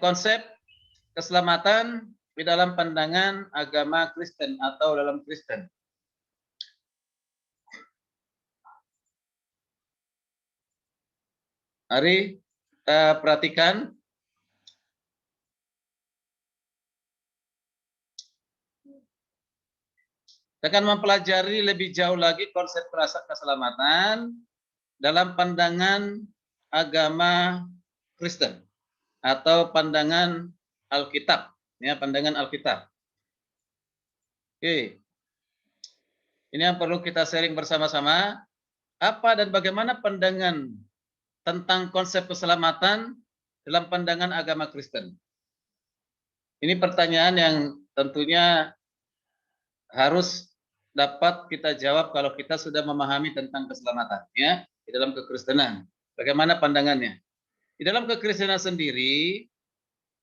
Konsep keselamatan di dalam pandangan agama Kristen atau dalam Kristen. Mari kita perhatikan kita akan mempelajari lebih jauh lagi konsep keselamatan dalam pandangan agama Kristen atau pandangan Alkitab, ya, pandangan Alkitab. Oke. Ini yang perlu kita sharing bersama-sama, apa dan bagaimana pandangan tentang konsep keselamatan dalam pandangan agama Kristen. Ini pertanyaan yang tentunya harus dapat kita jawab kalau kita sudah memahami tentang keselamatan, ya, di dalam kekristenan. Bagaimana pandangannya? Di dalam kekristenan sendiri,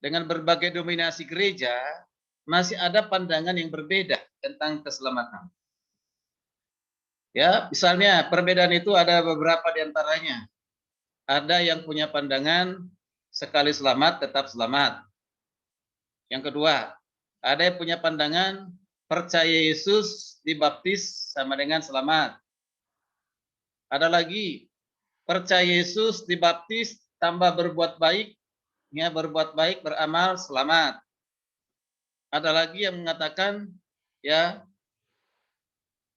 dengan berbagai dominasi gereja, masih ada pandangan yang berbeda tentang keselamatan. Ya, misalnya perbedaan itu ada beberapa di antaranya. Ada yang punya pandangan sekali selamat tetap selamat. Yang kedua, ada yang punya pandangan percaya Yesus dibaptis sama dengan selamat. Ada lagi percaya Yesus dibaptis tambah berbuat baik, ya, berbuat baik beramal selamat. Ada lagi yang mengatakan, ya,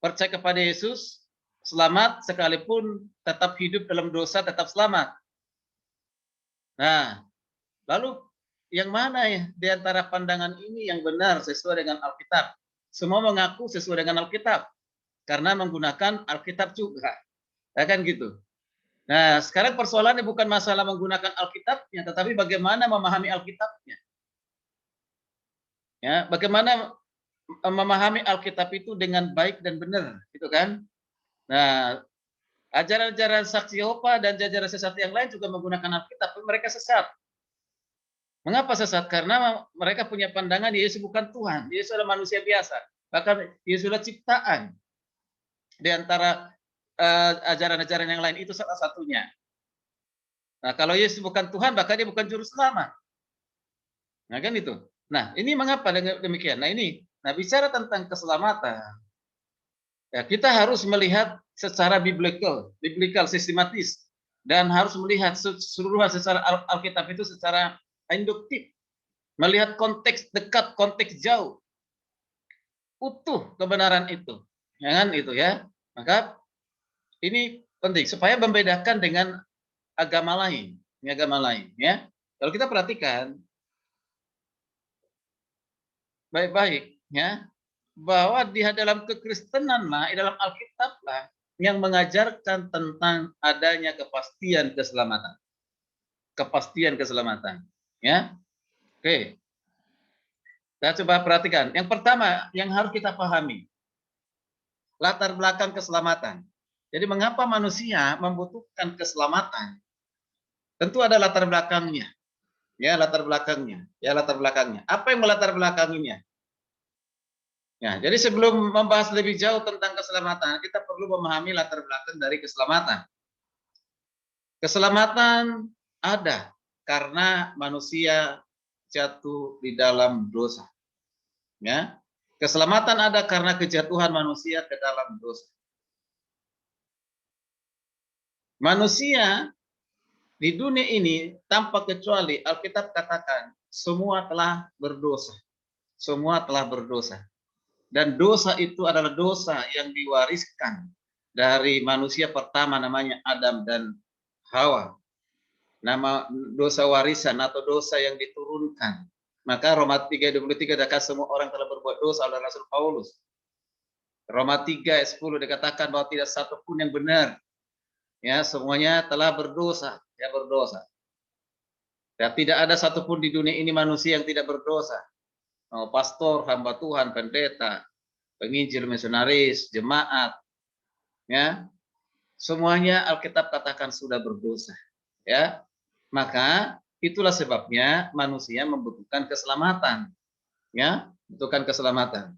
percaya kepada Yesus selamat sekalipun tetap hidup dalam dosa tetap selamat. Nah, lalu yang mana ya di antara pandangan ini yang benar sesuai dengan Alkitab? Semua mengaku sesuai dengan Alkitab karena menggunakan Alkitab juga. Ya kan gitu. Nah, sekarang persoalannya bukan masalah menggunakan Alkitabnya, tetapi bagaimana memahami Alkitabnya. Ya, bagaimana memahami Alkitab itu dengan baik dan benar, gitu kan? Nah, ajaran-ajaran saksi Yehova dan jajaran sesat yang lain juga menggunakan Alkitab, tapi mereka sesat. Mengapa sesat? Karena mereka punya pandangan Yesus bukan Tuhan, Yesus adalah manusia biasa. Bahkan Yesus adalah ciptaan. Di antara ajaran-ajaran yang lain itu salah satunya. Nah, kalau Yesus bukan Tuhan, maka dia bukan juru selamat. Nah, kan itu. Nah, ini mengapa demikian? Nah, bicara tentang keselamatan, ya, kita harus melihat secara biblical sistematis, dan harus melihat seluruhan secara Alkitab itu secara induktif, melihat konteks dekat, konteks jauh, utuh kebenaran itu, ya kan itu ya. Maka ini penting supaya membedakan dengan agama lain, ya. Kalau kita perhatikan baik-baik, ya, bahwa di dalam kekristenan lah, di dalam Alkitab lah, yang mengajarkan tentang adanya kepastian keselamatan. Kepastian keselamatan. Ya. Oke. Kita coba perhatikan. Yang pertama yang harus kita pahami, latar belakang keselamatan. Jadi mengapa manusia membutuhkan keselamatan? Tentu ada latar belakangnya. Ya, latar belakangnya. Ya, latar belakangnya. Apa yang melatar belakanginya? Ya, jadi sebelum membahas lebih jauh tentang keselamatan, kita perlu memahami latar belakang dari keselamatan. Keselamatan ada karena manusia jatuh di dalam dosa. Ya. Keselamatan ada karena kejatuhan manusia ke dalam dosa. Manusia di dunia ini tanpa kecuali Alkitab katakan semua telah berdosa. Semua telah berdosa. Dan dosa itu adalah dosa yang diwariskan dari manusia pertama namanya Adam dan Hawa. Nama dosa warisan atau dosa yang diturunkan. Maka Roma 3:23 dikatakan semua orang telah berbuat dosa oleh Rasul Paulus. Roma 3 ayat 10 dikatakan bahwa tidak satu pun yang benar. Ya, semuanya telah berdosa, ya berdosa. Ya, tidak ada satupun di dunia ini manusia yang tidak berdosa. Oh, pastor, hamba Tuhan, pendeta, penginjil, misionaris, jemaat, ya, semuanya Alkitab katakan sudah berdosa, ya. Maka itulah sebabnya manusia membutuhkan keselamatan, ya, membutuhkan keselamatan.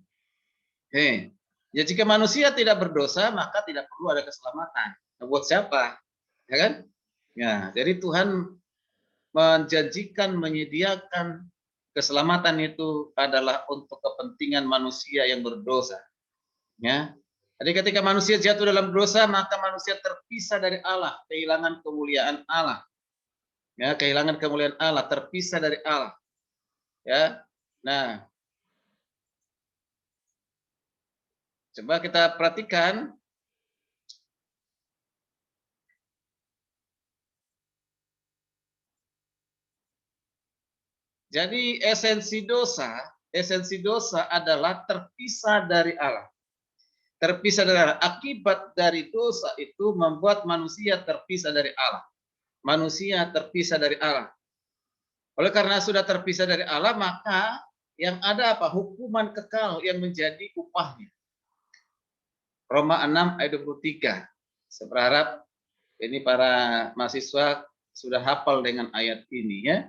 Oke, ya jika manusia tidak berdosa maka tidak perlu ada keselamatan. Nah, buat siapa, ya kan? Ya, jadi Tuhan menjanjikan, menyediakan keselamatan itu adalah untuk kepentingan manusia yang berdosa. Ya. Jadi ketika manusia jatuh dalam dosa, maka manusia terpisah dari Allah, kehilangan kemuliaan Allah. Ya, kehilangan kemuliaan Allah, terpisah dari Allah. Ya. Nah, coba kita perhatikan. Jadi esensi dosa adalah terpisah dari Allah. Terpisah dari Allah. Akibat dari dosa itu membuat manusia terpisah dari Allah. Manusia terpisah dari Allah. Oleh karena sudah terpisah dari Allah, maka yang ada apa? Hukuman kekal yang menjadi upahnya. Roma 6 ayat 23. Saya berharap ini para mahasiswa sudah hafal dengan ayat ini ya.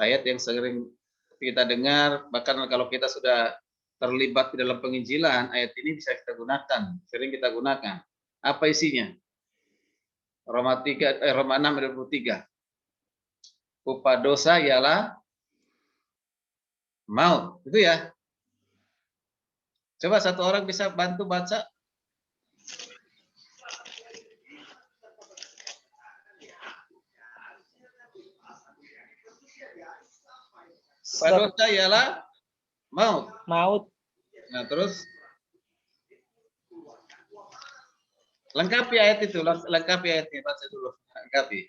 Ayat yang sering kita dengar, bahkan kalau kita sudah terlibat di dalam penginjilan, ayat ini bisa kita gunakan, sering kita gunakan. Apa isinya? Roma 6 ayat 23. Upah dosa ialah maut. Itu ya. Coba satu orang bisa bantu baca. Upah dosa ialah maut. Maut. Nah, terus lengkapi ayat itu, lengkapi ayatnya, baca dulu, lengkapi.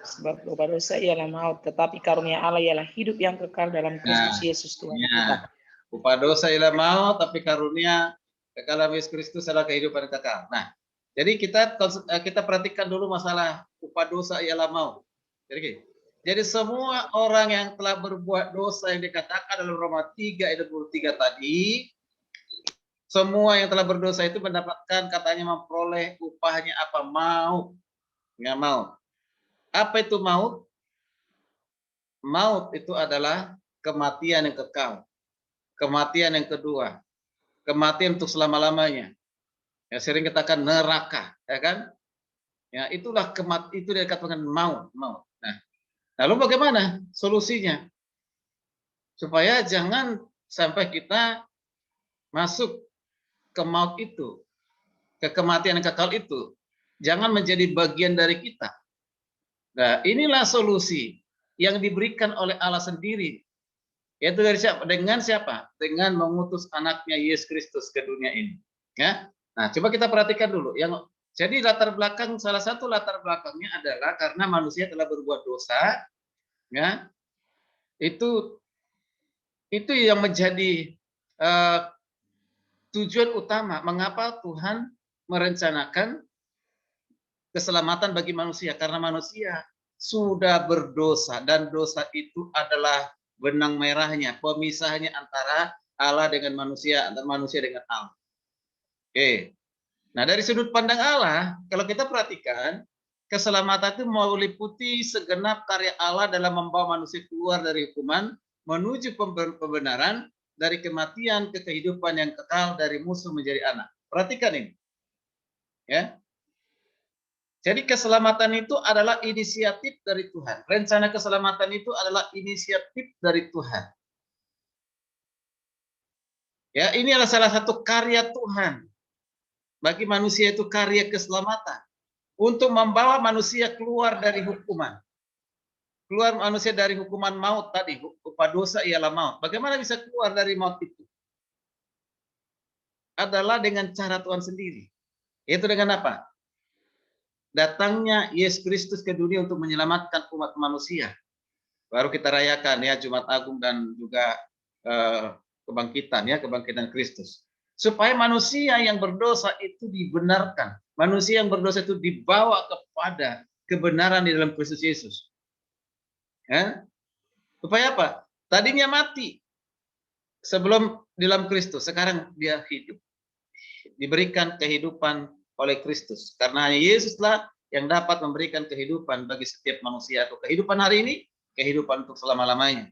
Sebab upah dosa ialah maut, tetapi karunia Allah ialah hidup yang kekal dalam Kristus Yesus Tuhan kita. Upah dosa ialah maut, tapi karunia kekal dalam Yesus Kristus adalah kehidupan yang kekal. Nah, jadi kita perhatikan dulu masalah upah dosa ialah maut. Jadi semua orang yang telah berbuat dosa yang dikatakan dalam Roma 3 ayat 23 tadi, semua yang telah berdosa itu mendapatkan, katanya memperoleh upahnya apa? Maut. Ya, maut. Apa itu maut? Maut itu adalah kematian yang kekal. Kematian yang kedua. Kematian untuk selama-lamanya. Ya, sering katakan neraka, ya kan? Ya, itulah itu dikatakan maut. Nah, lalu bagaimana solusinya? Supaya jangan sampai kita masuk ke maut itu, ke kematian yang kekal itu. Jangan menjadi bagian dari kita. Nah, inilah solusi yang diberikan oleh Allah sendiri. Yaitu dari siapa? Dengan siapa? Dengan mengutus anaknya Yesus Kristus ke dunia ini. Ya. Nah, coba kita perhatikan dulu. Jadi salah satu latar belakangnya adalah karena manusia telah berbuat dosa. Ya. Itu yang menjadi tujuan utama mengapa Tuhan merencanakan keselamatan bagi manusia, karena manusia sudah berdosa dan dosa itu adalah benang merahnya, pemisahnya antara Allah dengan manusia, antara manusia dengan Allah. Oke. Nah, dari sudut pandang Allah, kalau kita perhatikan, keselamatan itu meliputi segenap karya Allah dalam membawa manusia keluar dari hukuman menuju pembenaran, dari kematian ke kehidupan yang kekal, dari musuh menjadi anak. Perhatikan ini. Ya. Jadi keselamatan itu adalah inisiatif dari Tuhan. Rencana keselamatan itu adalah inisiatif dari Tuhan. Ya, ini adalah salah satu karya Tuhan. Bagi manusia itu karya keselamatan. Untuk membawa manusia keluar dari hukuman. Keluar manusia dari hukuman maut tadi. Upah dosa ialah maut. Bagaimana bisa keluar dari maut itu? Adalah dengan cara Tuhan sendiri. Yaitu dengan apa? Datangnya Yesus Kristus ke dunia untuk menyelamatkan umat manusia. Baru kita rayakan ya Jumat Agung dan juga kebangkitan Kristus. Supaya manusia yang berdosa itu dibenarkan. Manusia yang berdosa itu dibawa kepada kebenaran di dalam Kristus Yesus. Ya? Supaya apa? Tadinya mati sebelum di dalam Kristus, sekarang dia hidup. Diberikan kehidupan oleh Kristus. Karena hanya Yesuslah yang dapat memberikan kehidupan bagi setiap manusia. Atau kehidupan hari ini, kehidupan untuk selama-lamanya.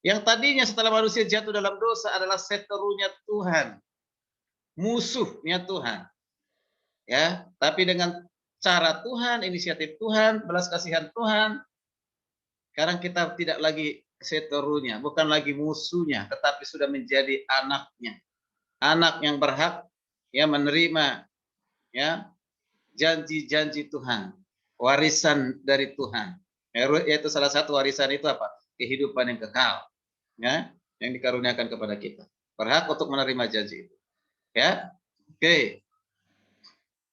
Yang tadinya setelah manusia jatuh dalam dosa adalah seterunya Tuhan. Musuhnya Tuhan. Ya, tapi dengan cara Tuhan, inisiatif Tuhan, belas kasihan Tuhan. Sekarang kita tidak lagi seterunya, bukan lagi musuhnya, tetapi sudah menjadi anaknya. Anak yang berhak ya menerima ya janji-janji Tuhan, warisan dari Tuhan. Yaitu salah satu warisan itu apa? Kehidupan yang kekal, ya, yang dikaruniakan kepada kita. Berhak untuk menerima janji itu. Ya, oke.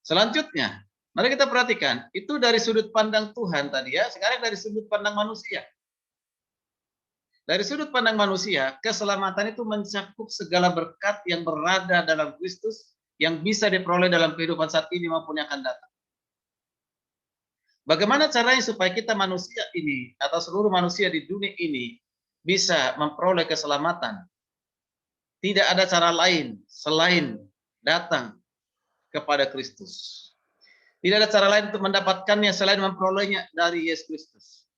Selanjutnya, mari kita perhatikan. Itu dari sudut pandang Tuhan tadi ya. Sekarang dari sudut pandang manusia. Dari sudut pandang manusia, keselamatan itu mencakup segala berkat yang berada dalam Kristus yang bisa diperoleh dalam kehidupan saat ini maupun yang akan datang. Bagaimana caranya supaya kita manusia ini atau seluruh manusia di dunia ini bisa memperoleh keselamatan? Tidak ada cara lain selain datang kepada Kristus. Tidak ada cara lain untuk mendapatkannya selain memperolehnya dari Yesus Kristus.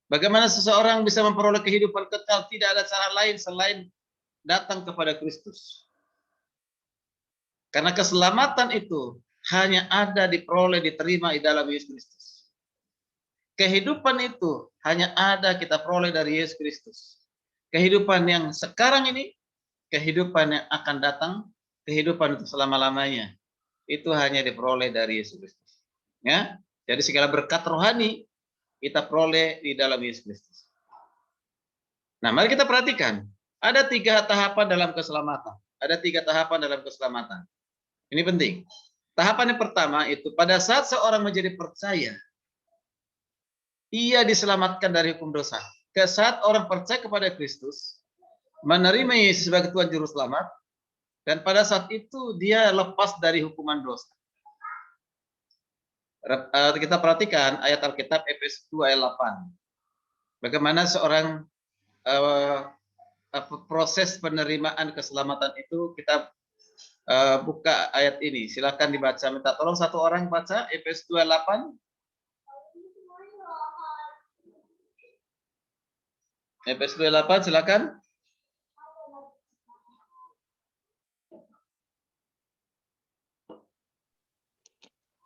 Bagaimana seseorang bisa memperoleh kehidupan kekal? Tidak ada cara lain selain datang kepada Kristus. Karena keselamatan itu hanya ada diperoleh, diterima di dalam Yesus Kristus. Kehidupan itu hanya ada kita peroleh dari Yesus Kristus. Kehidupan yang sekarang ini, kehidupan yang akan datang, kehidupan untuk selama-lamanya, itu hanya diperoleh dari Yesus Kristus. Ya, jadi segala berkat rohani kita peroleh di dalam Yesus Kristus. Nah, mari kita perhatikan. Ada 3 tahapan dalam keselamatan. Ada 3 tahapan dalam keselamatan. Ini penting. Tahapan yang pertama itu pada saat seorang menjadi percaya, ia diselamatkan dari hukum dosa. Ke saat orang percaya kepada Kristus, menerima Yesus sebagai Tuhan Juru Selamat, dan pada saat itu dia lepas dari hukuman dosa. Kita perhatikan ayat Alkitab Efesus 2 ayat 8. Bagaimana seorang proses penerimaan keselamatan itu, kita buka ayat ini. Silakan dibaca. Minta tolong satu orang baca Efesus 2 ayat 8. Efesus 2 ayat 8, silakan.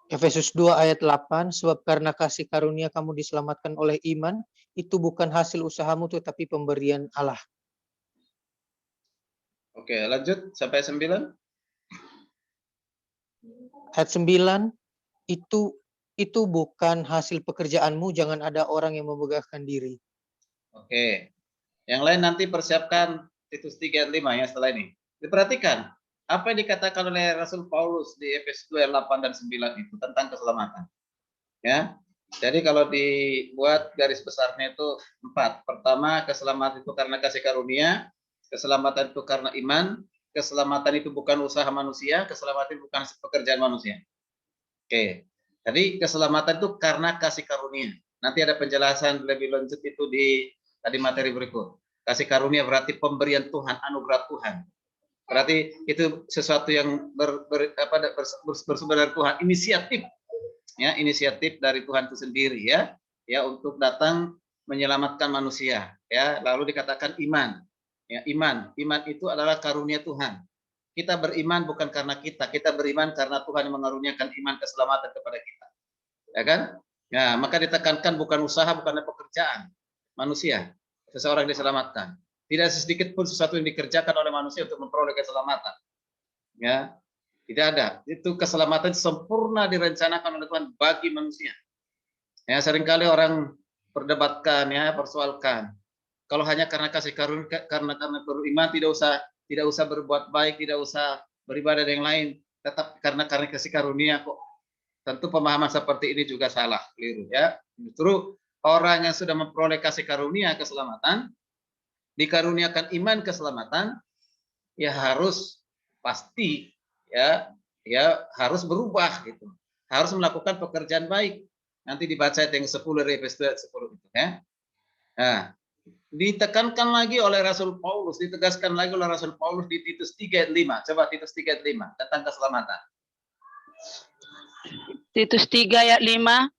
Efesus 2 ayat 8, sebab karena kasih karunia kamu diselamatkan oleh iman, itu bukan hasil usahamu tetapi pemberian Allah. Oke, lanjut sampai 9. Ayat 9, itu bukan hasil pekerjaanmu, jangan ada orang yang memegahkan diri. Oke. Yang lain nanti persiapkan Titus 3 ayat 5 ya setelah ini. Diperhatikan apa yang dikatakan oleh Rasul Paulus di Efesus 2 ayat 8 dan 9 itu tentang keselamatan. Ya. Jadi kalau dibuat garis besarnya itu 4. Pertama, keselamatan itu karena kasih karunia, keselamatan itu karena iman, keselamatan itu bukan usaha manusia, keselamatan itu bukan pekerjaan manusia. Oke. Jadi keselamatan itu karena kasih karunia. Nanti ada penjelasan lebih lanjut itu di tadi materi berikut. Kasih karunia berarti pemberian Tuhan, anugerah Tuhan. Berarti itu sesuatu yang bersumber dari Tuhan, inisiatif. Ya, inisiatif dari Tuhan itu sendiri ya untuk datang menyelamatkan manusia ya. Lalu dikatakan iman. Ya, iman itu adalah karunia Tuhan. Kita beriman bukan karena kita beriman karena Tuhan yang mengaruniakan iman keselamatan kepada kita. Ya kan? Ya, maka ditekankan bukan usaha, bukan pekerjaan manusia seseorang diselamatkan. Tidak sedikit pun sesuatu yang dikerjakan oleh manusia untuk memperoleh keselamatan. Ya, tidak ada. Itu keselamatan sempurna direncanakan oleh Tuhan bagi manusia. Ya, seringkali orang perdebatkan ya, persoalkan. Kalau hanya karena kasih karunia, karena beriman tidak usah berbuat baik, tidak usah beribadah yang lain, tetap karena kasih karunia kok. Tentu pemahaman seperti ini juga salah, keliru ya. Justru orang yang sudah memperoleh kasih karunia keselamatan, dikaruniakan iman keselamatan, ya harus pasti ya harus berubah gitu. Harus melakukan pekerjaan baik. Nanti dibaca ayat yang 10 dari Efesus 10 itu ya. Nah, ditekankan lagi oleh Rasul Paulus, ditegaskan lagi oleh Rasul Paulus di Titus 3 ayat 5. Coba Titus 3 ayat 5 tentang keselamatan. Titus 3 ayat 5.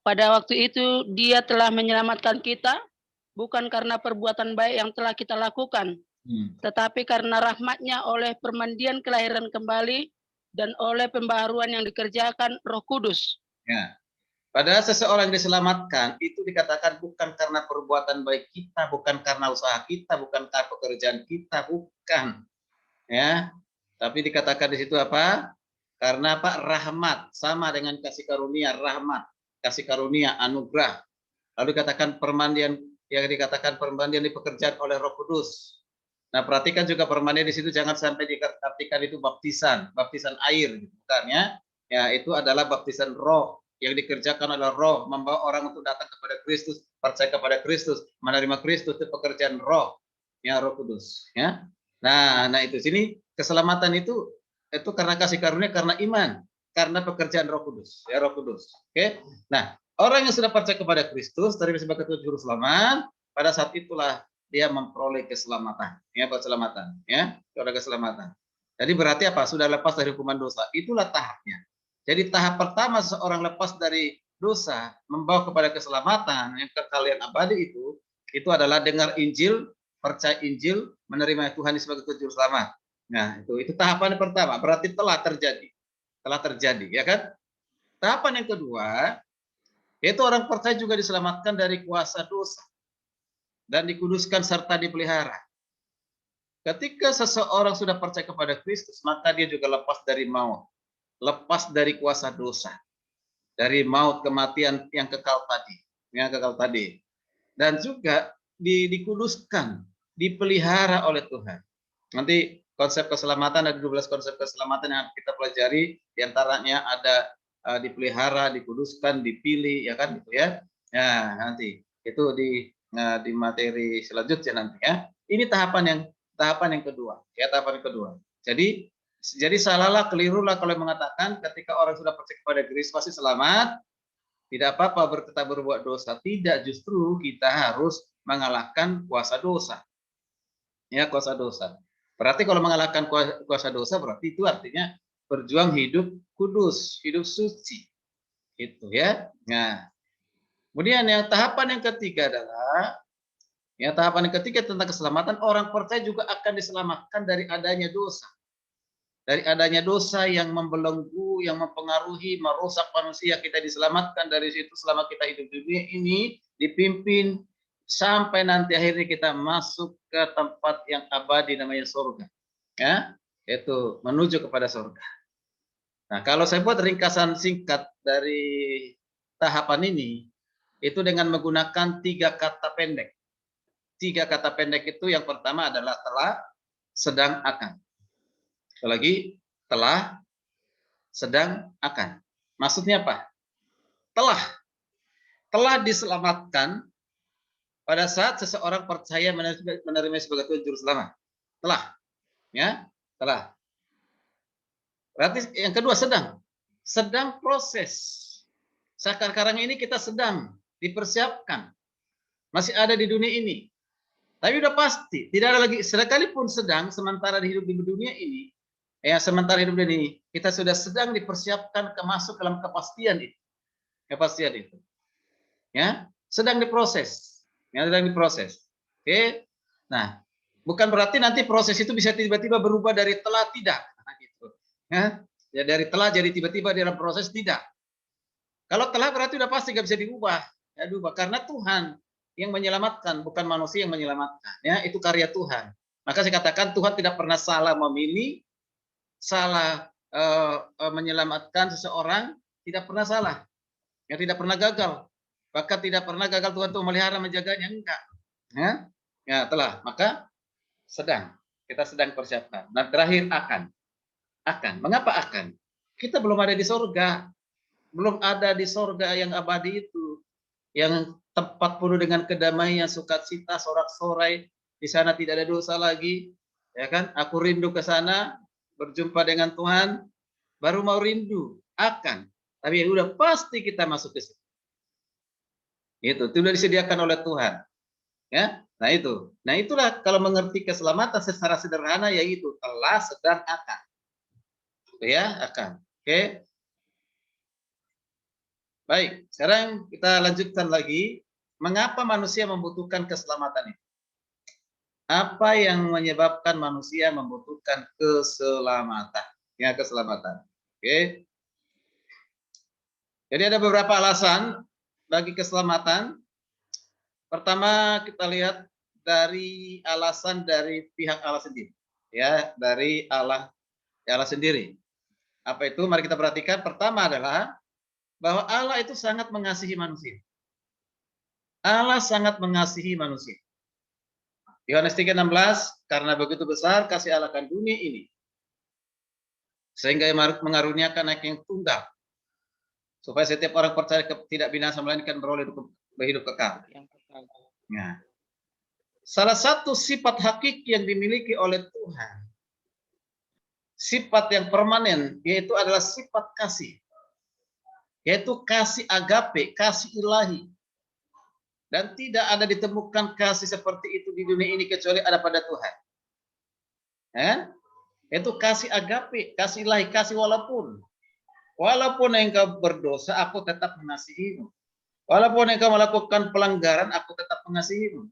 Pada waktu itu dia telah menyelamatkan kita, bukan karena perbuatan baik yang telah kita lakukan, tetapi karena rahmat-Nya oleh permandian kelahiran kembali dan oleh pembaharuan yang dikerjakan Roh Kudus. Ya. Padahal seseorang diselamatkan itu dikatakan bukan karena perbuatan baik kita, bukan karena usaha kita, bukan karena pekerjaan kita, bukan. Ya. Tapi dikatakan di situ apa? Karena apa? Rahmat, sama dengan kasih karunia, rahmat, kasih karunia, anugerah. Lalu dikatakan permandian, yang dikatakan permandian di pekerjaan oleh Roh Kudus. Nah, perhatikan juga permandian di situ jangan sampai diartikan itu baptisan air, gitu, bukan ya? Ya, itu adalah baptisan Roh yang dikerjakan oleh Roh, membawa orang untuk datang kepada Kristus, percaya kepada Kristus, menerima Kristus, itu pekerjaan Roh, ya Roh Kudus, ya. Nah, itu sini keselamatan itu karena kasih karunia, karena iman, karena pekerjaan Roh Kudus, ya Roh Kudus. Oke. Nah, orang yang sudah percaya kepada Kristus, terima sebagai Tuhan Juru Selamat, pada saat itulah dia memperoleh keselamatan, ya keselamatan, ya keselamatan. Jadi berarti apa? Sudah lepas dari hukuman dosa. Itulah tahapnya. Jadi tahap pertama seseorang lepas dari dosa, membawa kepada keselamatan yang kekal yang abadi itu adalah dengar Injil, percaya Injil, menerima Tuhan sebagai Juru Selamat. Nah, itu tahapan pertama. Berarti telah terjadi, ya kan? Tahapan yang kedua, yaitu orang percaya juga diselamatkan dari kuasa dosa dan dikuduskan serta dipelihara. Ketika seseorang sudah percaya kepada Kristus, maka dia juga lepas dari maut, lepas dari kuasa dosa, dari maut kematian yang kekal tadi, dan juga dikuduskan, dipelihara oleh Tuhan. Nanti konsep keselamatan ada 12 konsep keselamatan yang kita pelajari, diantaranya ada dipelihara, dikuduskan, dipilih, ya kan, gitu ya. Ya, nanti itu di materi selanjutnya nanti ya. Ini tahapan yang kedua, ya tahapan yang kedua. Jadi salahlah, kelirulah kalau mengatakan ketika orang sudah percaya kepada Kristus pasti selamat, tidak apa-apa kita berbuat dosa. Tidak, justru kita harus mengalahkan kuasa dosa. Ya, kuasa dosa. Berarti kalau mengalahkan kuasa dosa berarti itu artinya berjuang hidup kudus, hidup suci. Itu ya. Nah, kemudian tahapan yang ketiga adalah tahapan yang ketiga tentang keselamatan. Orang percaya juga akan diselamatkan dari adanya dosa. Dari adanya dosa yang membelenggu, yang mempengaruhi, merusak manusia, kita diselamatkan dari situ selama kita hidup di dunia ini, dipimpin sampai nanti akhirnya kita masuk ke tempat yang abadi namanya surga. Ya, itu menuju kepada surga. Nah, kalau saya buat ringkasan singkat dari tahapan ini, itu dengan menggunakan 3 kata pendek. 3 kata pendek itu yang pertama adalah telah, sedang, akan. Sekali lagi, telah, sedang, akan. Maksudnya apa? Telah diselamatkan pada saat seseorang percaya menerima sebagai Tuhan Juru Selamat. Telah. Ya, telah. Berarti yang kedua sedang proses. Sekarang ini kita sedang dipersiapkan. Masih ada di dunia ini. Tapi udah pasti, tidak ada lagi sekalipun sedang sementara hidup di dunia ini. Ya, sementara hidup di ini, kita sudah sedang dipersiapkan masuk dalam kepastian itu. Kepastian itu. Ya, sedang diproses. Ya, sedang diproses. Oke. Nah, bukan berarti nanti proses itu bisa tiba-tiba berubah dari telah tidak. Nah, gitu. Ya, dari telah jadi tiba-tiba dalam proses tidak. Kalau telah berarti udah pasti nggak bisa diubah. Ya, diubah karena Tuhan yang menyelamatkan, bukan manusia yang menyelamatkan. Ya, itu karya Tuhan. Maka saya katakan Tuhan tidak pernah salah memilih, salah menyelamatkan seseorang, tidak pernah salah. Ya, tidak pernah gagal. Bahkan tidak pernah gagal Tuhan untuk melihara menjaganya, enggak. Ya, telah. Maka kita sedang persiapkan. Nah, terakhir akan. Mengapa akan? Kita belum ada di surga. Belum ada di surga yang abadi itu. Yang tempat penuh dengan kedamaian, sukacita, sorak-sorai. Di sana tidak ada dosa lagi. Ya kan? Aku rindu ke sana, berjumpa dengan Tuhan, baru mau rindu. Akan. Tapi udah pasti kita masuk ke situ. Itu sudah disediakan oleh Tuhan. Ya. Nah, itu. Nah, itulah kalau mengerti keselamatan secara sederhana yaitu telah, sedang, akan. Ya, akan. Oke. Baik, sekarang kita lanjutkan lagi. Mengapa manusia membutuhkan keselamatan itu? Apa yang menyebabkan manusia membutuhkan keselamatan? Ya, keselamatan. Oke. Jadi ada beberapa alasan bagi keselamatan. Pertama kita lihat dari alasan dari pihak Allah sendiri. Ya, dari Allah sendiri. Apa itu? Mari kita perhatikan. Pertama adalah bahwa Allah itu sangat mengasihi manusia. Allah sangat mengasihi manusia. Yohanes 3:16, karena begitu besar kasih Allah akan dunia ini, sehingga ia mengaruniakan anak yang tunggal, supaya setiap orang percaya tidak binasa melainkan beroleh hidup kekal. Nah, salah satu sifat hakiki yang dimiliki oleh Tuhan, sifat yang permanen, yaitu adalah sifat kasih, yaitu kasih agape, kasih ilahi. Dan tidak ada ditemukan kasih seperti itu di dunia ini kecuali ada pada Tuhan. Itu kasih agape, kasih ilahi, kasih walaupun engkau berdosa, aku tetap mengasihimu. Walaupun engkau melakukan pelanggaran, aku tetap mengasihimu.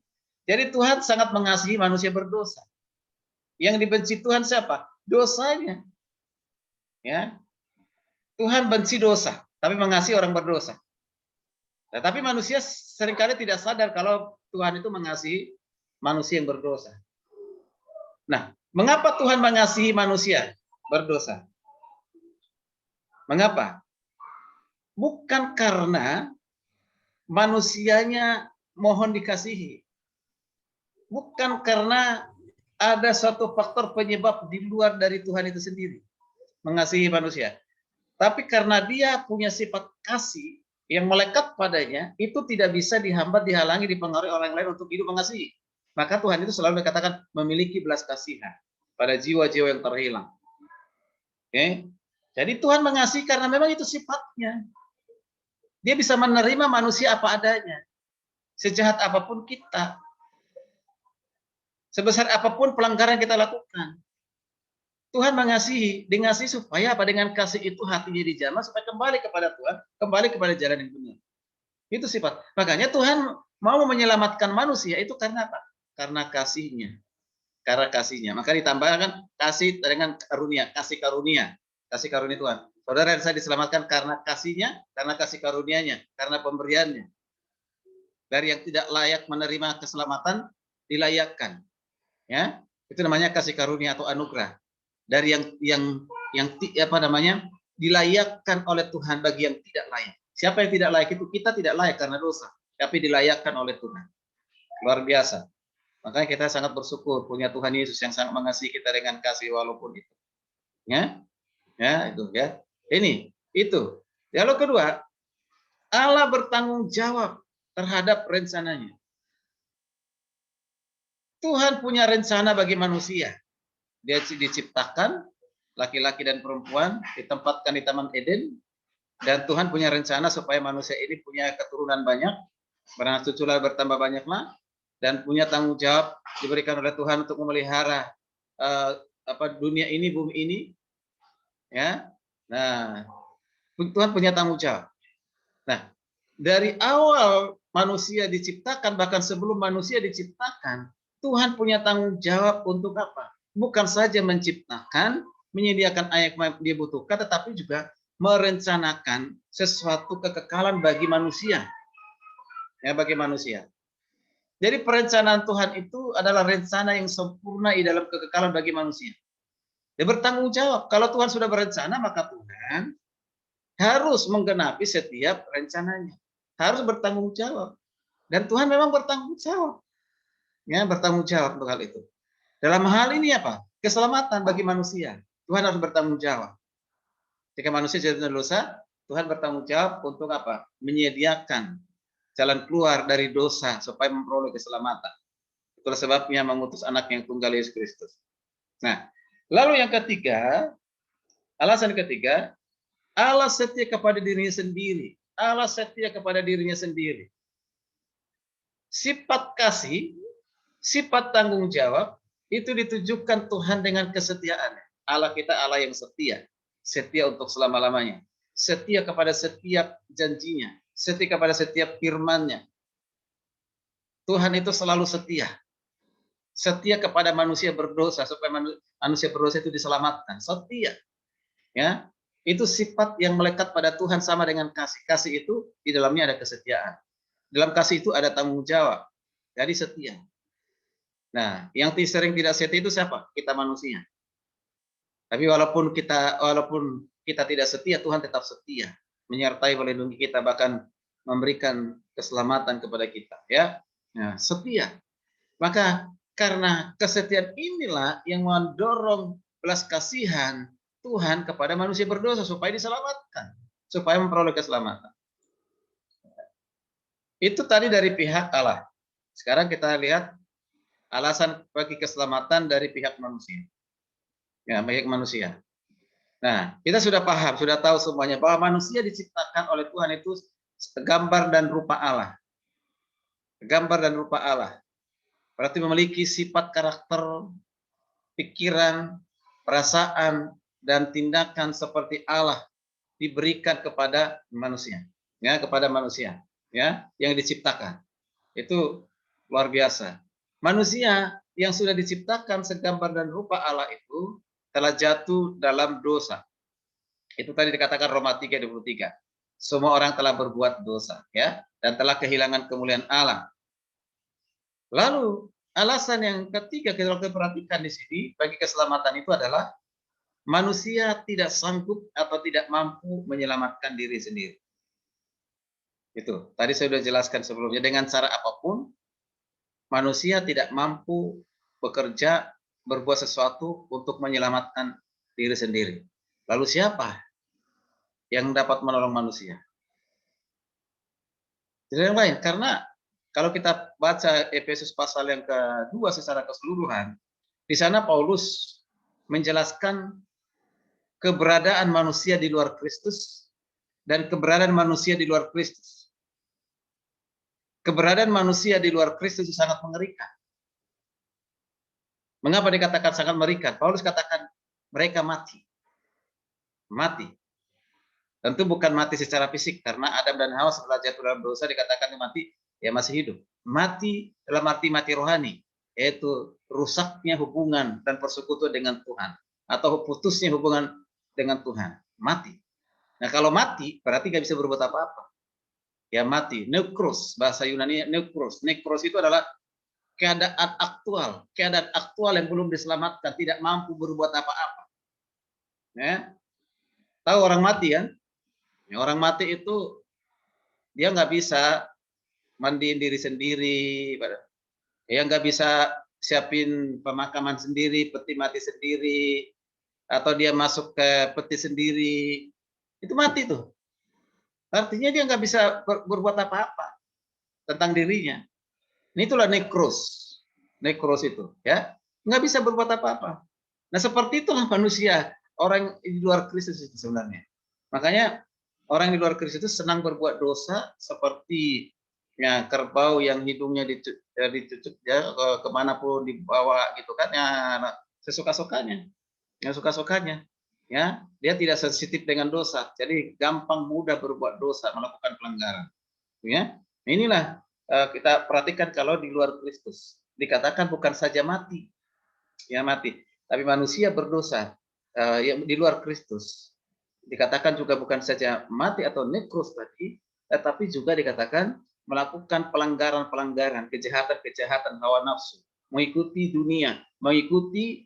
Jadi Tuhan sangat mengasihi manusia berdosa. Yang dibenci Tuhan siapa? Dosanya. Ya. Tuhan benci dosa, tapi mengasihi orang berdosa. Nah, tapi manusia seringkali tidak sadar kalau Tuhan itu mengasihi manusia yang berdosa. Nah, mengapa Tuhan mengasihi manusia berdosa? Mengapa? Bukan karena manusianya mohon dikasihi. Bukan karena ada suatu faktor penyebab di luar dari Tuhan itu sendiri mengasihi manusia. Tapi karena dia punya sifat kasih yang melekat padanya, itu tidak bisa dihambat, dihalangi, dipengaruhi orang lain untuk hidup mengasihi. Maka Tuhan itu selalu dikatakan memiliki belas kasihan pada jiwa-jiwa yang terhilang. Oke. Jadi Tuhan mengasihi karena memang itu sifatnya. Dia bisa menerima manusia apa adanya. Sejahat apapun kita. Sebesar apapun pelanggaran kita lakukan. Tuhan mengasihi, supaya apa? Dengan kasih itu hatinya dijamah supaya kembali kepada Tuhan, kembali kepada jalan yang benar. Itu sifat. Makanya Tuhan mau menyelamatkan manusia itu karena apa? Karena kasihnya. Karena kasihnya. Maka ditambahkan kasih dengan karunia, kasih karunia Tuhan. Saudara dan saya diselamatkan karena kasihnya, karena kasih karunianya, karena pemberiannya. Dari yang tidak layak menerima keselamatan dilayakkan. Ya, itu namanya kasih karunia atau anugerah. Dari yang dilayakkan oleh Tuhan bagi yang tidak layak. Siapa yang tidak layak itu? Kita tidak layak karena dosa, tapi dilayakkan oleh Tuhan. Luar biasa. Makanya kita sangat bersyukur punya Tuhan Yesus yang sangat mengasihi kita dengan kasih walaupun itu. Ya, itu ya. Ini itu. Lalu kedua, Allah bertanggung jawab terhadap rencananya. Tuhan punya rencana bagi manusia. Dia diciptakan laki-laki dan perempuan, ditempatkan di Taman Eden, dan Tuhan punya rencana supaya manusia ini punya keturunan banyak, beranak cuculah bertambah banyaklah, dan punya tanggung jawab diberikan oleh Tuhan untuk memelihara dunia ini, bumi ini. Ya, nah Tuhan punya tanggung jawab. Nah, dari awal manusia diciptakan, bahkan sebelum manusia diciptakan, Tuhan punya tanggung jawab untuk apa? Bukan saja menciptakan, menyediakan ayat yang dibutuhkan, tetapi juga merencanakan sesuatu kekekalan bagi manusia. Ya, bagi manusia. Jadi perencanaan Tuhan itu adalah rencana yang sempurna di dalam kekekalan bagi manusia. Dia bertanggung jawab. Kalau Tuhan sudah berencana, maka Tuhan harus menggenapi setiap rencananya. Harus bertanggung jawab. Dan Tuhan memang bertanggung jawab. Ya, bertanggung jawab untuk hal itu. Dalam hal ini apa? Keselamatan bagi manusia. Tuhan harus bertanggung jawab. Jika manusia jatuh dosa, Tuhan bertanggung jawab untuk apa? Menyediakan jalan keluar dari dosa supaya memperoleh keselamatan. Itulah sebabnya mengutus anak yang tunggal Yesus Kristus. Nah, lalu yang ketiga, alasan ketiga, Allah setia kepada dirinya sendiri. Allah setia kepada dirinya sendiri. Sifat kasih, sifat tanggung jawab, itu ditujukan Tuhan dengan kesetiaannya. Allah kita Allah yang setia. Setia untuk selama-lamanya. Setia kepada setiap janjinya. Setia kepada setiap firman-Nya. Tuhan itu selalu setia. Setia kepada manusia berdosa supaya manusia berdosa itu diselamatkan. Setia. Ya, itu sifat yang melekat pada Tuhan sama dengan kasih. Kasih itu di dalamnya ada kesetiaan. Dalam kasih itu ada tanggung jawab. Jadi setia. Nah, yang sering tidak setia itu siapa? Kita manusia. Tapi walaupun kita tidak setia, Tuhan tetap setia, menyertai, melindungi kita, bahkan memberikan keselamatan kepada kita. Ya, nah, setia. Maka karena kesetiaan inilah yang mendorong belas kasihan Tuhan kepada manusia berdosa supaya diselamatkan, supaya memperoleh keselamatan. Itu tadi dari pihak Allah. Sekarang kita lihat alasan bagi keselamatan dari pihak manusia. Ya, pihak manusia. Nah, kita sudah paham, sudah tahu semuanya bahwa manusia diciptakan oleh Tuhan itu gambar dan rupa Allah. Gambar dan rupa Allah. Berarti memiliki sifat karakter, pikiran, perasaan, dan tindakan seperti Allah diberikan kepada manusia. Ya, kepada manusia. Ya, yang diciptakan. Itu luar biasa. Manusia yang sudah diciptakan segambar dan rupa Allah itu telah jatuh dalam dosa. Itu tadi dikatakan Roma 3:23. Semua orang telah berbuat dosa, ya, dan telah kehilangan kemuliaan Allah. Lalu alasan yang ketiga kita perhatikan di sini bagi keselamatan itu adalah manusia tidak sanggup atau tidak mampu menyelamatkan diri sendiri. Itu tadi saya sudah jelaskan sebelumnya, dengan cara apapun manusia tidak mampu bekerja, berbuat sesuatu untuk menyelamatkan diri sendiri. Lalu siapa yang dapat menolong manusia? Tidak yang lain, karena kalau kita baca Efesus pasal yang kedua secara keseluruhan, di sana Paulus menjelaskan keberadaan manusia di luar Kristus dan keberadaan manusia di luar Kristus. Keberadaan manusia di luar Kristus itu sangat mengerikan. Mengapa dikatakan sangat mengerikan? Paulus katakan mereka mati. Mati. Tentu bukan mati secara fisik, karena Adam dan Hawa setelah jatuh dalam dosa dikatakan mati, ya masih hidup. Mati dalam arti mati rohani, yaitu rusaknya hubungan dan persekutuan dengan Tuhan, atau putusnya hubungan dengan Tuhan. Mati. Nah, kalau mati berarti nggak bisa berbuat apa-apa. Ya mati, nekros, bahasa Yunani nekros. Nekros itu adalah keadaan aktual yang belum diselamatkan, tidak mampu berbuat apa-apa. Ya. Tahu orang mati kan? Ya, orang mati itu dia nggak bisa mandiin diri sendiri, ya nggak bisa siapin pemakaman sendiri, peti mati sendiri, atau dia masuk ke peti sendiri, itu mati tuh. Artinya dia nggak bisa berbuat apa-apa tentang dirinya. Ini itulah nekros itu, ya nggak bisa berbuat apa-apa. Nah seperti itulah manusia, orang di luar Kristus itu sebenarnya. Makanya orang di luar Kristus itu senang berbuat dosa, seperti ya kerbau yang hidungnya dicucuk ya kemanapun dibawa gitu kan, ya sesuka-sukanya, yang suka-sukanya. Ya, dia tidak sensitif dengan dosa, jadi gampang mudah berbuat dosa, melakukan pelanggaran. Ya, inilah kita perhatikan kalau di luar Kristus dikatakan bukan saja mati, ya mati, tapi manusia berdosa yang di luar Kristus dikatakan juga bukan saja mati atau nekros tadi, tetapi juga dikatakan melakukan pelanggaran-pelanggaran, kejahatan-kejahatan hawa nafsu, mengikuti dunia, mengikuti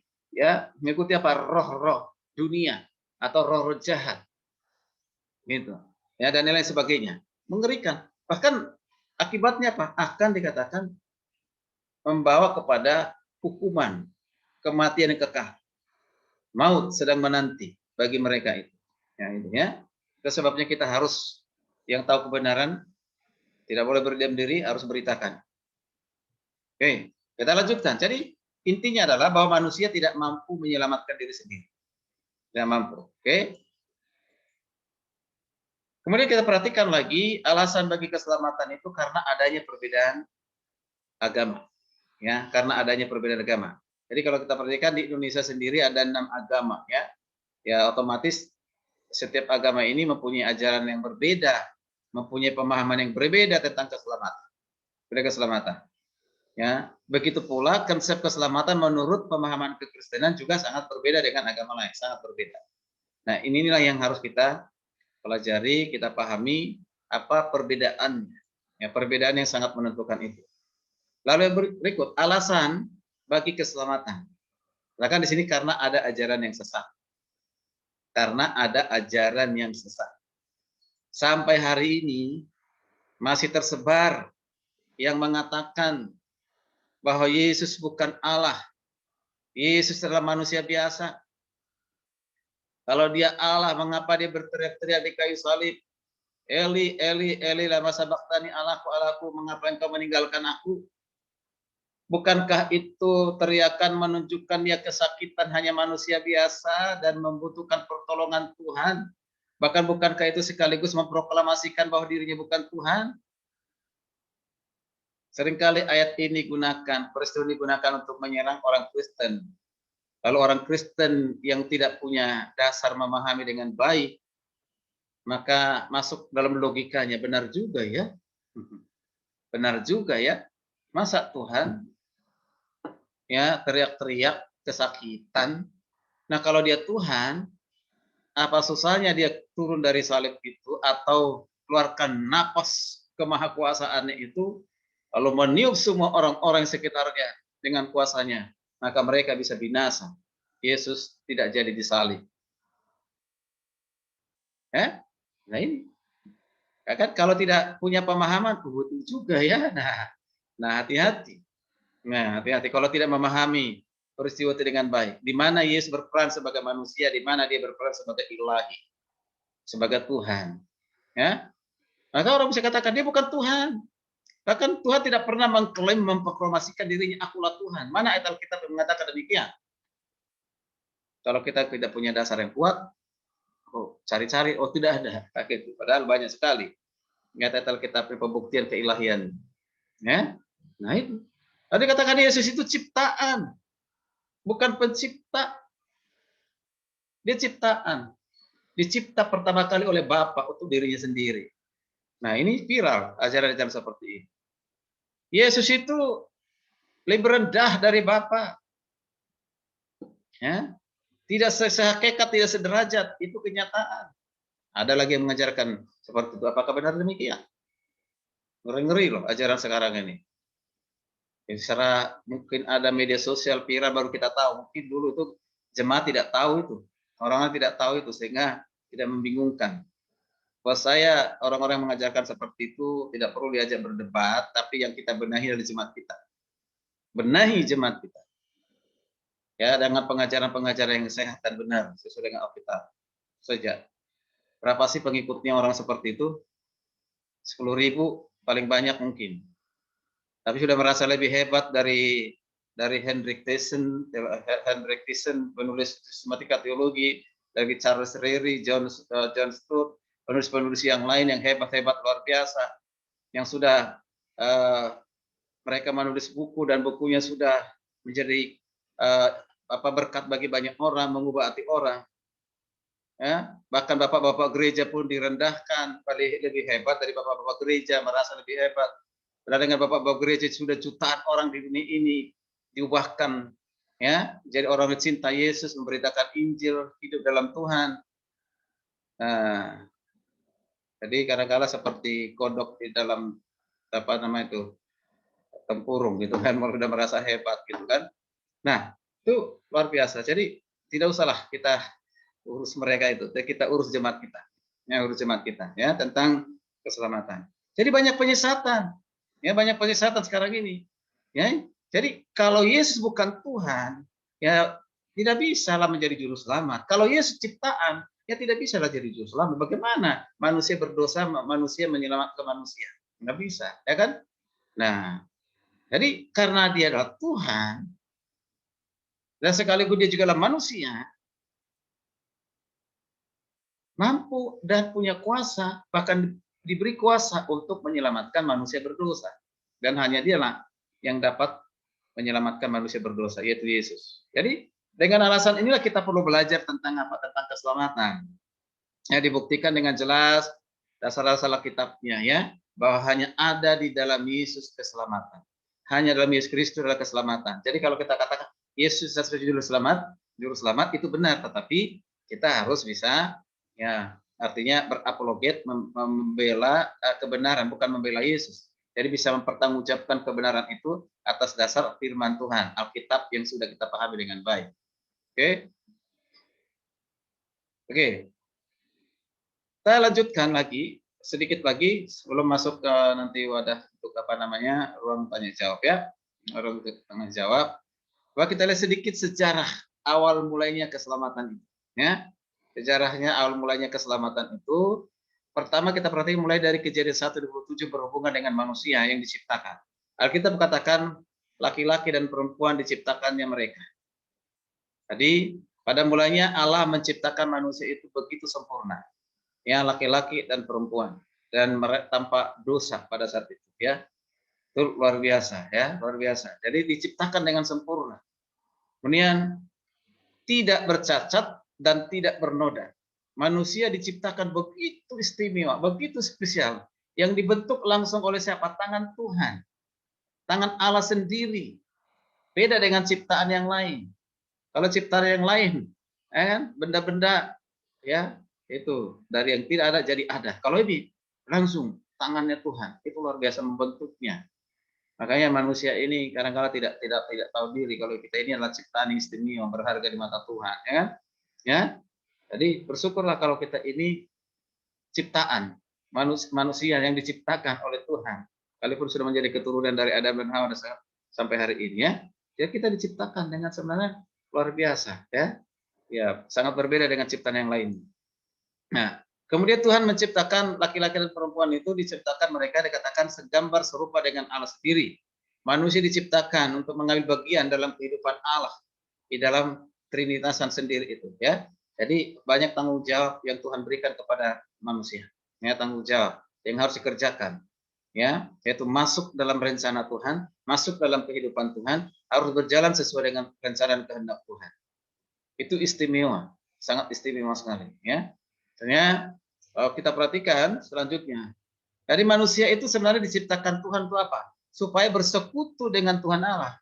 apa, roh-roh dunia atau roh-roh jahat, gitu, ya dan lain sebagainya. Mengerikan. Bahkan akibatnya apa? Akan dikatakan membawa kepada hukuman, kematian yang kekal, maut sedang menanti bagi mereka itu. Ya, itu ya. Itu sebabnya kita harus yang tahu kebenaran tidak boleh berdiam diri, harus beritakan. Oke, kita lanjutkan. Jadi intinya adalah bahwa manusia tidak mampu menyelamatkan diri sendiri. Tidak mampu. Oke. Kemudian kita perhatikan lagi alasan bagi keselamatan itu karena adanya perbedaan agama. Ya, karena adanya perbedaan agama. Jadi kalau kita perhatikan di Indonesia sendiri ada 6 agama, ya. Ya otomatis setiap agama ini mempunyai ajaran yang berbeda, mempunyai pemahaman yang berbeda tentang keselamatan. Ya, begitu pula konsep keselamatan menurut pemahaman kekristenan juga sangat berbeda dengan agama lain, sangat berbeda. Nah, inilah yang harus kita pelajari, kita pahami apa perbedaannya. Ya, perbedaan yang sangat menentukan itu. Lalu yang berikut, alasan bagi keselamatan. Bahkan di sini karena ada ajaran yang sesat. Karena ada ajaran yang sesat. Sampai hari ini masih tersebar yang mengatakan bahwa Yesus bukan Allah. Yesus adalah manusia biasa. Kalau dia Allah, mengapa dia berteriak-teriak di kayu salib? Eli, Eli, Eli, lama sabachthani, Allahku, Allahku, mengapa engkau meninggalkan aku? Bukankah itu teriakan menunjukkan dia kesakitan, hanya manusia biasa dan membutuhkan pertolongan Tuhan? Bahkan bukankah itu sekaligus memproklamasikan bahwa dirinya bukan Tuhan? Seringkali ayat ini digunakan, peristiwa digunakan untuk menyerang orang Kristen. Lalu orang Kristen yang tidak punya dasar memahami dengan baik, maka masuk dalam logikanya, benar juga ya. Benar juga ya. Masa Tuhan ya teriak-teriak kesakitan. Nah, kalau dia Tuhan, apa susahnya dia turun dari salib itu atau keluarkan napas kemahakuasaannya itu, lalu meniup semua orang-orang sekitarnya dengan kuasanya, maka mereka bisa binasa. Yesus tidak jadi disalib. Nah ini, kan kalau tidak punya pemahaman, betul juga ya. Nah hati-hati. Nah hati-hati kalau tidak memahami peristiwa itu dengan baik. Di mana Yesus berperan sebagai manusia, di mana dia berperan sebagai ilahi, sebagai Tuhan. Ya, maka orang bisa katakan dia bukan Tuhan. Bahkan Tuhan tidak pernah mengklaim, memproklamasikan dirinya, akulah Tuhan. Mana ayat Alkitab yang mengatakan demikian? Kalau kita tidak punya dasar yang kuat, cari-cari, tidak ada. Padahal banyak sekali ayat Alkitab pembuktian keilahian. Ya, nah itu. Tadi katakan Yesus itu ciptaan, bukan pencipta. Dia ciptaan. Dicipta pertama kali oleh Bapa untuk dirinya sendiri. Nah ini viral ajaran-ajaran seperti ini. Yesus itu lebih rendah dari Bapa. Ya, tidak sehakikat, tidak sederajat, itu kenyataan. Ada lagi yang mengajarkan seperti itu. Apakah benar demikian? Ngeri-ngeri loh ajaran sekarang ini. Secara mungkin ada media sosial viral baru kita tahu. Mungkin dulu itu jemaat tidak tahu itu. Orang-orang tidak tahu itu sehingga tidak membingungkan. Buat saya orang-orang yang mengajarkan seperti itu tidak perlu diajak berdebat, tapi yang kita benahi dari jemaat kita. Benahi jemaat kita. Ya, dengan pengajaran-pengajaran yang sehat dan benar sesuai dengan Alkitab saja. Berapa sih pengikutnya orang seperti itu? 10.000 paling banyak mungkin. Tapi sudah merasa lebih hebat dari Hendrik Thiessen, penulis sistematika teologi, dari Charles Ryrie, John Stott, penulis-penulis yang lain yang hebat-hebat luar biasa, yang sudah mereka menulis buku dan bukunya sudah menjadi berkat bagi banyak orang, mengubah hati orang. Ya, bahkan bapak-bapak gereja pun direndahkan, lebih hebat dari bapak-bapak gereja, merasa lebih hebat. Padahal dengan bapak-bapak gereja sudah jutaan orang di dunia ini diubahkan, ya, jadi orang yang cinta Yesus, memberitakan Injil, hidup dalam Tuhan. Nah, jadi kadang-kala seperti kodok di dalam tempurung gitu kan, sudah merasa hebat gitu kan. Nah, itu luar biasa. Jadi tidak usahlah kita urus mereka itu, kita urus jemaat kita. Ya, urus jemaat kita ya tentang keselamatan. Jadi banyak penyesatan. Ya, banyak penyesatan sekarang ini. Ya. Jadi kalau Yesus bukan Tuhan, ya tidak bisalah menjadi juru selamat. Kalau Yesus ciptaan, ya tidak bisalah jadi juru selamat. Bagaimana manusia berdosa, manusia menyelamatkan manusia? Nggak bisa, ya kan? Nah, jadi karena dia adalah Tuhan, dan sekaligus dia juga adalah manusia, mampu dan punya kuasa, bahkan diberi kuasa untuk menyelamatkan manusia berdosa. Dan hanya dialah yang dapat menyelamatkan manusia berdosa, yaitu Yesus. Jadi dengan alasan inilah kita perlu belajar tentang tentang keselamatan. Ya, dibuktikan dengan jelas dasar-dasar kitabnya ya, bahwa hanya ada di dalam Yesus keselamatan. Hanya dalam Yesus Kristus adalah keselamatan. Jadi kalau kita katakan Yesus adalah juru selamat itu benar, tetapi kita harus bisa, ya artinya berapologet, membela kebenaran, bukan membela Yesus. Jadi bisa mempertanggungjawabkan kebenaran itu atas dasar firman Tuhan, Alkitab yang sudah kita pahami dengan baik. Oke, oke. Saya lanjutkan lagi, sedikit lagi sebelum masuk ke nanti wadah untuk ruang tanya jawab ya, ruang tanya jawab. Bahwa kita lihat sedikit sejarah awal mulainya keselamatan itu, ya. Sejarahnya awal mulainya keselamatan itu, pertama kita perhatikan mulai dari Kejadian 1:27 berhubungan dengan manusia yang diciptakan. Alkitab katakan laki-laki dan perempuan diciptakannya mereka. Tadi pada mulanya Allah menciptakan manusia itu begitu sempurna. Ya, laki-laki dan perempuan, dan tanpa dosa pada saat itu, ya. Itu luar biasa, ya, luar biasa. Jadi diciptakan dengan sempurna. Kemudian tidak bercacat dan tidak bernoda. Manusia diciptakan begitu istimewa, begitu spesial, yang dibentuk langsung oleh siapa? Tangan Tuhan, tangan Allah sendiri. Beda dengan ciptaan yang lain. Kalau ciptaan yang lain, ya kan, benda-benda, ya, itu dari yang tidak ada jadi ada. Kalau ini langsung tangannya Tuhan, itu luar biasa membentuknya. Makanya manusia ini kadang-kadang tidak tahu diri kalau kita ini adalah ciptaan istimewa, berharga di mata Tuhan, ya kan? Ya. Jadi bersyukurlah kalau kita ini ciptaan manusia yang diciptakan oleh Tuhan. Sekalipun sudah menjadi keturunan dari Adam dan Hawa sampai hari ini, ya. Jadi kita diciptakan dengan sebenarnya luar biasa, ya. Ya, sangat berbeda dengan ciptaan yang lain. Nah, kemudian Tuhan menciptakan laki-laki dan perempuan itu, diciptakan mereka dikatakan segambar serupa dengan Allah sendiri. Manusia diciptakan untuk mengambil bagian dalam kehidupan Allah di dalam Trinitasan sendiri itu, ya. Jadi banyak tanggung jawab yang Tuhan berikan kepada manusia. Ya, tanggung jawab yang harus dikerjakan. Ya, yaitu masuk dalam rencana Tuhan, masuk dalam kehidupan Tuhan, harus berjalan sesuai dengan rencana dan kehendak Tuhan. Itu istimewa, sangat istimewa sekali, ya. Misalnya, kalau kita perhatikan selanjutnya, dari manusia itu sebenarnya diciptakan Tuhan itu apa? Supaya bersekutu dengan Tuhan Allah.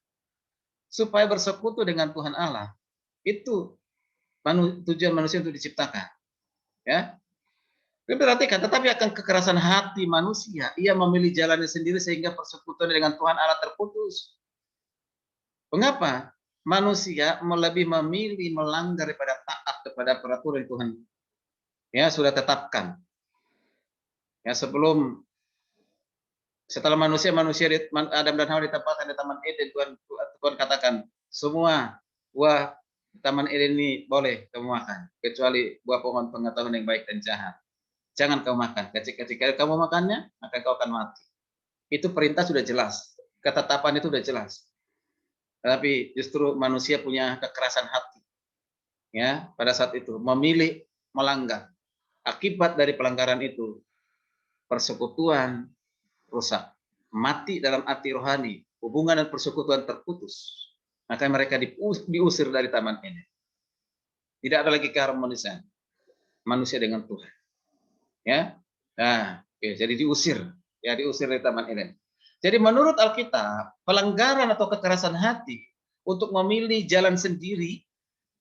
Supaya bersekutu dengan Tuhan Allah. Itu tujuan manusia untuk diciptakan. Ya. Perhatikan, tetapi akan kekerasan hati manusia, ia memilih jalannya sendiri sehingga persekutuan dengan Tuhan Allah terputus. Mengapa? Manusia lebih memilih melanggar daripada taat kepada peraturan Tuhan. Ya, sudah tetapkan. Ya, setelah manusia Adam dan Hawa ditempatkan di Taman Eden, Tuhan katakan semua buah Taman Eden ini boleh kamu makan, kecuali buah pohon pengetahuan yang baik dan jahat. Jangan kamu makan. Ketika kamu makannya, maka kau akan mati. Itu perintah sudah jelas, ketetapan itu sudah jelas. Tapi justru manusia punya kekerasan hati. Ya, pada saat itu memilih melanggar. Akibat dari pelanggaran itu, persekutuan rusak, mati dalam arti rohani, hubungan dan persekutuan terputus. Maka mereka diusir dari Taman Eden. Tidak ada lagi keharmonisan manusia dengan Tuhan. Ya, nah, jadi diusir dari Taman Eden. Jadi menurut Alkitab, pelanggaran atau kekerasan hati untuk memilih jalan sendiri,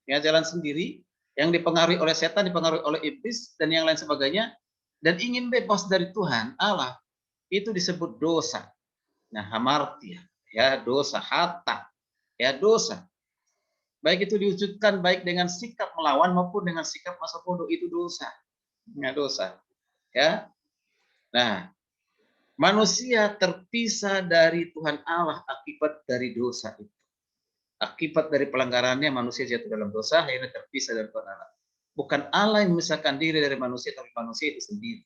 ya jalan sendiri, yang dipengaruhi oleh setan, dipengaruhi oleh iblis dan yang lain sebagainya, dan ingin bebas dari Tuhan Allah, itu disebut dosa. Nah, hamartia, ya dosa, hata, ya dosa. Baik itu diwujudkan baik dengan sikap melawan maupun dengan sikap masa bodoh, itu dosa. Ya dosa. Ya. Nah, manusia terpisah dari Tuhan Allah akibat dari dosa itu. Akibat dari pelanggarannya manusia jatuh dalam dosa, akhirnya terpisah dari Tuhan Allah. Bukan Allah yang memisahkan diri dari manusia, tapi manusia itu sendiri.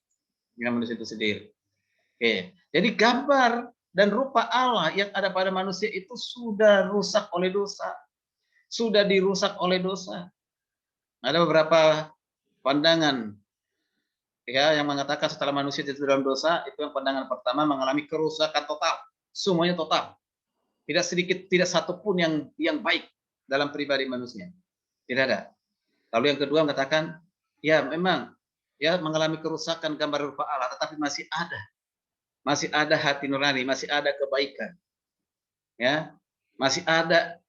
Ya, manusia itu sendiri. Oke. Jadi gambar dan rupa Allah yang ada pada manusia itu sudah rusak oleh dosa. Sudah dirusak oleh dosa. Ada beberapa pandangan ya yang mengatakan setelah manusia jatuh dalam dosa, itu yang pandangan pertama mengalami kerusakan total. Semuanya total. Tidak sedikit, tidak satu pun yang baik dalam pribadi manusia. Tidak ada. Lalu yang kedua mengatakan, ya memang ya mengalami kerusakan gambar rupa Allah, tetapi masih ada hati nurani, masih ada kebaikan. Ya, masih ada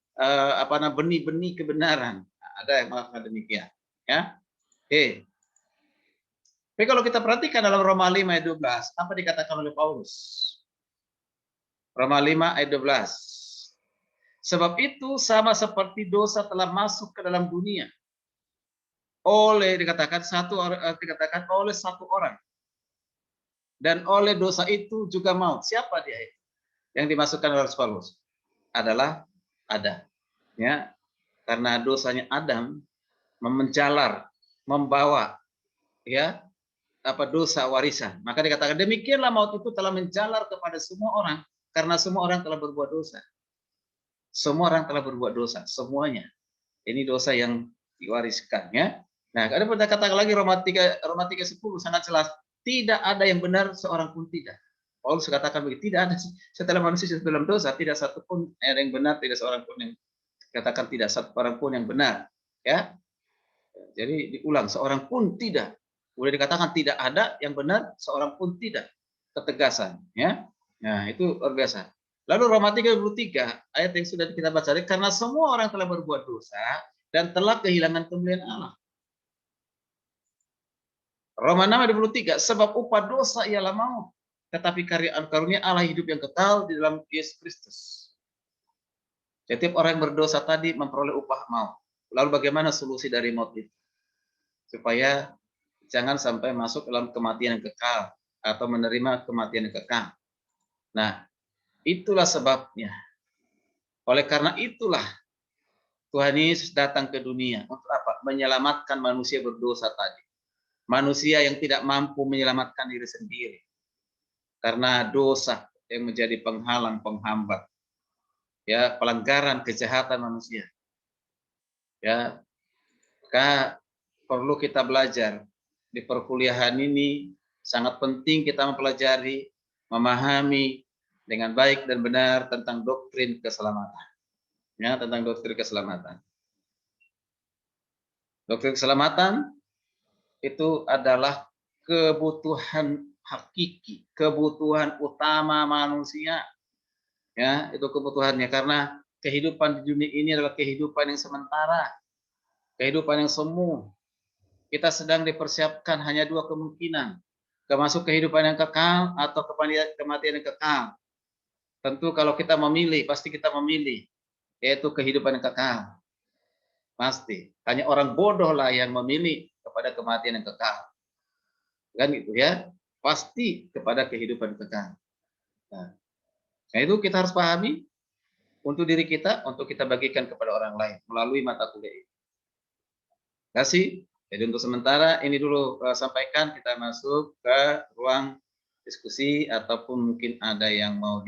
benih-benih kebenaran. Ada yang mengatakan demikian. Ya. Oke. Tapi kalau kita perhatikan dalam Roma 5 ayat 12, apa dikatakan oleh Paulus? Roma 5 ayat 12. Sebab itu sama seperti dosa telah masuk ke dalam dunia. Dikatakan oleh satu orang. Dan oleh dosa itu juga maut. Siapa dia itu? Yang dimasukkan oleh Paulus adalah Adam. Ya. Karena dosanya Adam menjalar, membawa ya dosa warisan. Maka dikatakan demikianlah maut itu telah menjalar kepada semua orang karena semua orang telah berbuat dosa. Semua orang telah berbuat dosa, semuanya. Ini dosa yang diwariskan ya. Nah, ada kata lagi Roma 3:10 sangat jelas, tidak ada yang benar seorang pun tidak. Paulus katakan begitu, tidak ada setelah manusia dalam dosa, tidak satu pun ada yang benar, tidak seorang pun yang katakan tidak satu orang pun yang benar, ya. Jadi diulang, seorang pun tidak. Udah dikatakan tidak ada yang benar, seorang pun tidak. Ketegasan, ya. Nah, itu luar biasa. Lalu Roma 3:23 ayat yang sudah kita baca, karena semua orang telah berbuat dosa dan telah kehilangan kemuliaan Allah. Roma 6:23, sebab upah dosa ialah maut, tetapi karunia Allah hidup yang kekal di dalam Yesus Kristus. Setiap orang yang berdosa tadi memperoleh upah maut. Lalu bagaimana solusi dari maut itu? Supaya jangan sampai masuk dalam kematian yang kekal atau menerima kematian yang kekal. Nah, itulah sebabnya. Oleh karena itulah Tuhan Yesus datang ke dunia untuk apa? Menyelamatkan manusia berdosa tadi. Manusia yang tidak mampu menyelamatkan diri sendiri. Karena dosa yang menjadi penghalang, penghambat. Ya, pelanggaran kejahatan manusia. Ya, maka perlu kita belajar di perkuliahan ini sangat penting kita mempelajari, memahami dengan baik dan benar tentang doktrin keselamatan. Ya, tentang doktrin keselamatan. Doktrin keselamatan itu adalah kebutuhan hakiki, kebutuhan utama manusia. Ya, itu kebutuhannya karena kehidupan di dunia ini adalah kehidupan yang sementara, kehidupan yang semu. Kita sedang dipersiapkan hanya dua kemungkinan, masuk kehidupan yang kekal atau kematian yang kekal. Tentu kalau kita memilih, pasti kita memilih, yaitu kehidupan yang kekal. Pasti. Hanya orang bodoh lah yang memilih kepada kematian yang kekal. Kan gitu ya. Pasti kepada kehidupan yang kekal. Nah, itu kita harus pahami untuk diri kita, untuk kita bagikan kepada orang lain melalui mata kuliah ini. Terima kasih. Jadi untuk sementara ini dulu sampaikan, kita masuk ke ruang diskusi ataupun mungkin ada yang mau